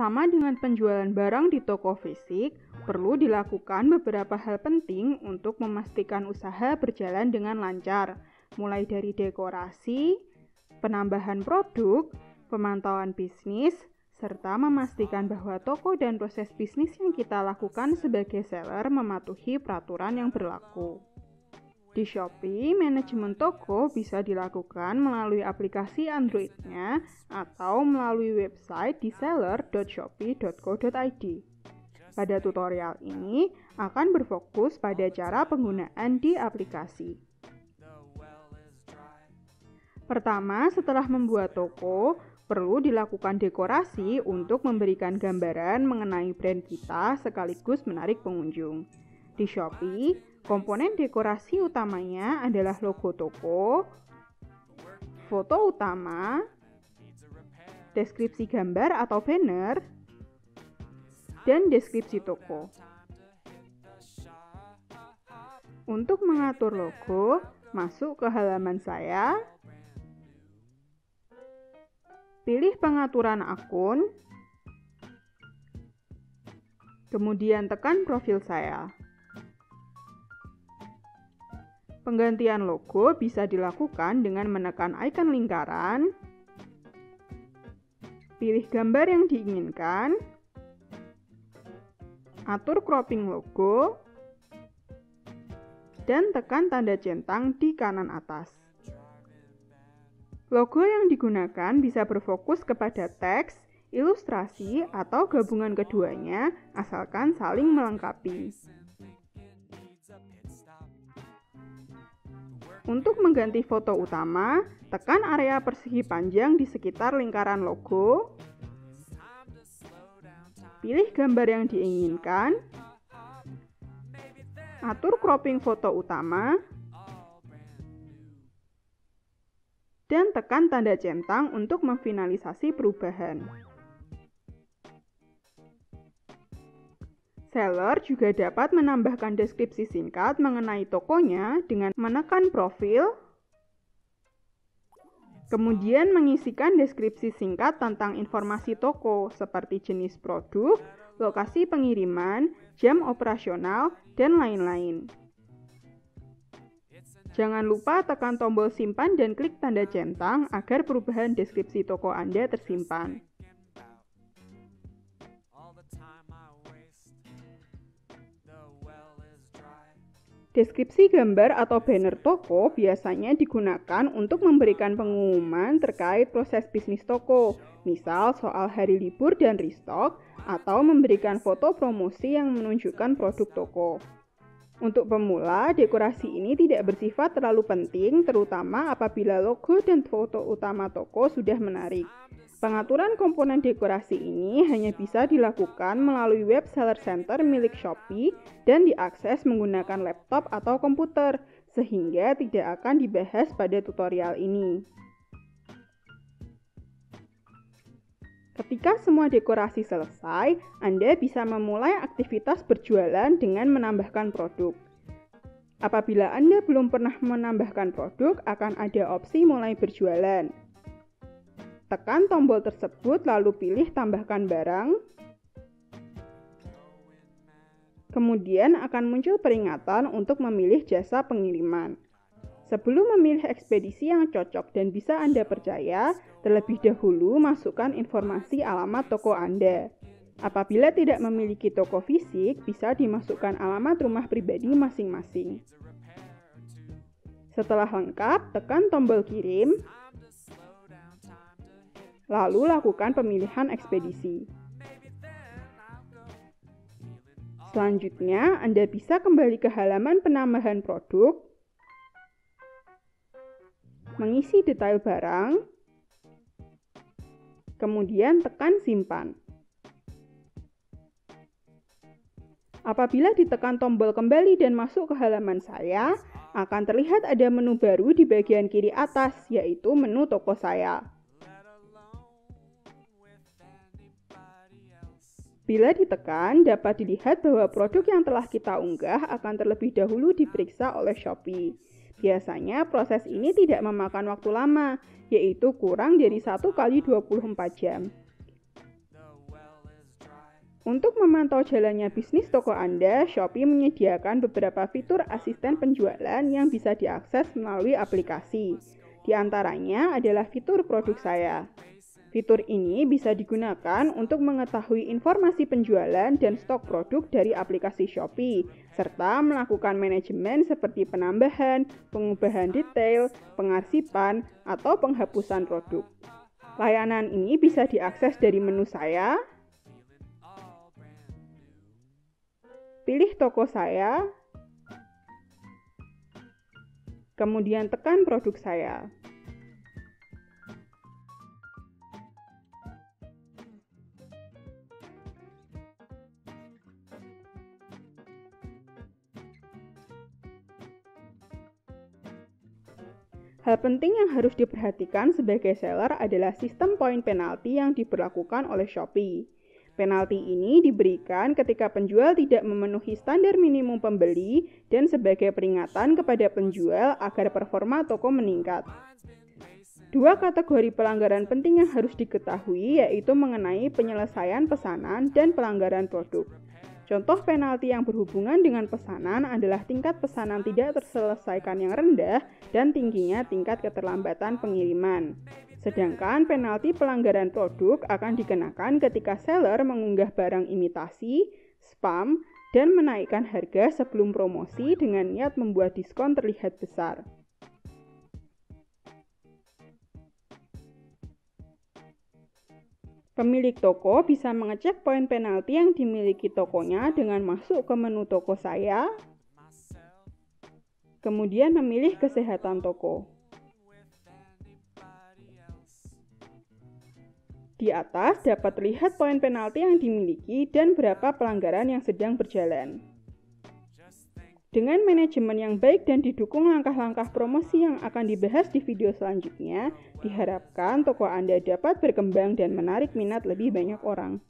Sama dengan penjualan barang di toko fisik, perlu dilakukan beberapa hal penting untuk memastikan usaha berjalan dengan lancar, mulai dari dekorasi, penambahan produk, pemantauan bisnis, serta memastikan bahwa toko dan proses bisnis yang kita lakukan sebagai seller mematuhi peraturan yang berlaku. Di Shopee, manajemen toko bisa dilakukan melalui aplikasi Android-nya atau melalui website di seller.shopee.co.id. Pada tutorial ini akan berfokus pada cara penggunaan di aplikasi. Pertama, setelah membuat toko, perlu dilakukan dekorasi untuk memberikan gambaran mengenai brand kita sekaligus menarik pengunjung. Di Shopee, komponen dekorasi utamanya adalah logo toko, foto utama, deskripsi gambar atau banner, dan deskripsi toko. Untuk mengatur logo, masuk ke halaman saya, pilih pengaturan akun, kemudian tekan profil saya. Penggantian logo bisa dilakukan dengan menekan ikon lingkaran, pilih gambar yang diinginkan, atur cropping logo, dan tekan tanda centang di kanan atas. Logo yang digunakan bisa berfokus kepada teks, ilustrasi, atau gabungan keduanya, asalkan saling melengkapi. Untuk mengganti foto utama, tekan area persegi panjang di sekitar lingkaran logo, pilih gambar yang diinginkan, atur cropping foto utama, dan tekan tanda centang untuk memfinalisasi perubahan. Seller juga dapat menambahkan deskripsi singkat mengenai tokonya dengan menekan profil, kemudian mengisikan deskripsi singkat tentang informasi toko seperti jenis produk, lokasi pengiriman, jam operasional, dan lain-lain. Jangan lupa tekan tombol simpan dan klik tanda centang agar perubahan deskripsi toko Anda tersimpan. Deskripsi gambar atau banner toko biasanya digunakan untuk memberikan pengumuman terkait proses bisnis toko, misal soal hari libur dan restock, atau memberikan foto promosi yang menunjukkan produk toko. Untuk pemula, dekorasi ini tidak bersifat terlalu penting, terutama apabila logo dan foto utama toko sudah menarik. Pengaturan komponen dekorasi ini hanya bisa dilakukan melalui web seller center milik Shopee dan diakses menggunakan laptop atau komputer, sehingga tidak akan dibahas pada tutorial ini. Ketika semua dekorasi selesai, Anda bisa memulai aktivitas berjualan dengan menambahkan produk. Apabila Anda belum pernah menambahkan produk, akan ada opsi mulai berjualan. Tekan tombol tersebut lalu pilih tambahkan barang. Kemudian akan muncul peringatan untuk memilih jasa pengiriman. Sebelum memilih ekspedisi yang cocok dan bisa Anda percaya, terlebih dahulu masukkan informasi alamat toko Anda. Apabila tidak memiliki toko fisik, bisa dimasukkan alamat rumah pribadi masing-masing. Setelah lengkap, tekan tombol kirim. Lalu lakukan pemilihan ekspedisi. Selanjutnya, Anda bisa kembali ke halaman penambahan produk, mengisi detail barang, kemudian tekan simpan. Apabila ditekan tombol kembali dan masuk ke halaman saya, akan terlihat ada menu baru di bagian kiri atas, yaitu menu toko saya. Bila ditekan, dapat dilihat bahwa produk yang telah kita unggah akan terlebih dahulu diperiksa oleh Shopee. Biasanya proses ini tidak memakan waktu lama, yaitu kurang dari 1 kali 24 jam. Untuk memantau jalannya bisnis toko Anda, Shopee menyediakan beberapa fitur asisten penjualan yang bisa diakses melalui aplikasi. Di antaranya adalah fitur produk saya. Fitur ini bisa digunakan untuk mengetahui informasi penjualan dan stok produk dari aplikasi Shopee, serta melakukan manajemen seperti penambahan, pengubahan detail, pengarsipan, atau penghapusan produk. Layanan ini bisa diakses dari menu saya. Pilih toko saya, kemudian tekan produk saya. Hal penting yang harus diperhatikan sebagai seller adalah sistem poin penalti yang diberlakukan oleh Shopee. Penalti ini diberikan ketika penjual tidak memenuhi standar minimum pembeli dan sebagai peringatan kepada penjual agar performa toko meningkat. Dua kategori pelanggaran penting yang harus diketahui yaitu mengenai penyelesaian pesanan dan pelanggaran produk. Contoh penalti yang berhubungan dengan pesanan adalah tingkat pesanan tidak terselesaikan yang rendah dan tingginya tingkat keterlambatan pengiriman. Sedangkan penalti pelanggaran produk akan dikenakan ketika seller mengunggah barang imitasi, spam, dan menaikkan harga sebelum promosi dengan niat membuat diskon terlihat besar. Pemilik toko bisa mengecek poin penalti yang dimiliki tokonya dengan masuk ke menu toko saya, kemudian memilih kesehatan toko. Di atas dapat terlihat poin penalti yang dimiliki dan berapa pelanggaran yang sedang berjalan. Dengan manajemen yang baik dan didukung langkah-langkah promosi yang akan dibahas di video selanjutnya, diharapkan toko Anda dapat berkembang dan menarik minat lebih banyak orang.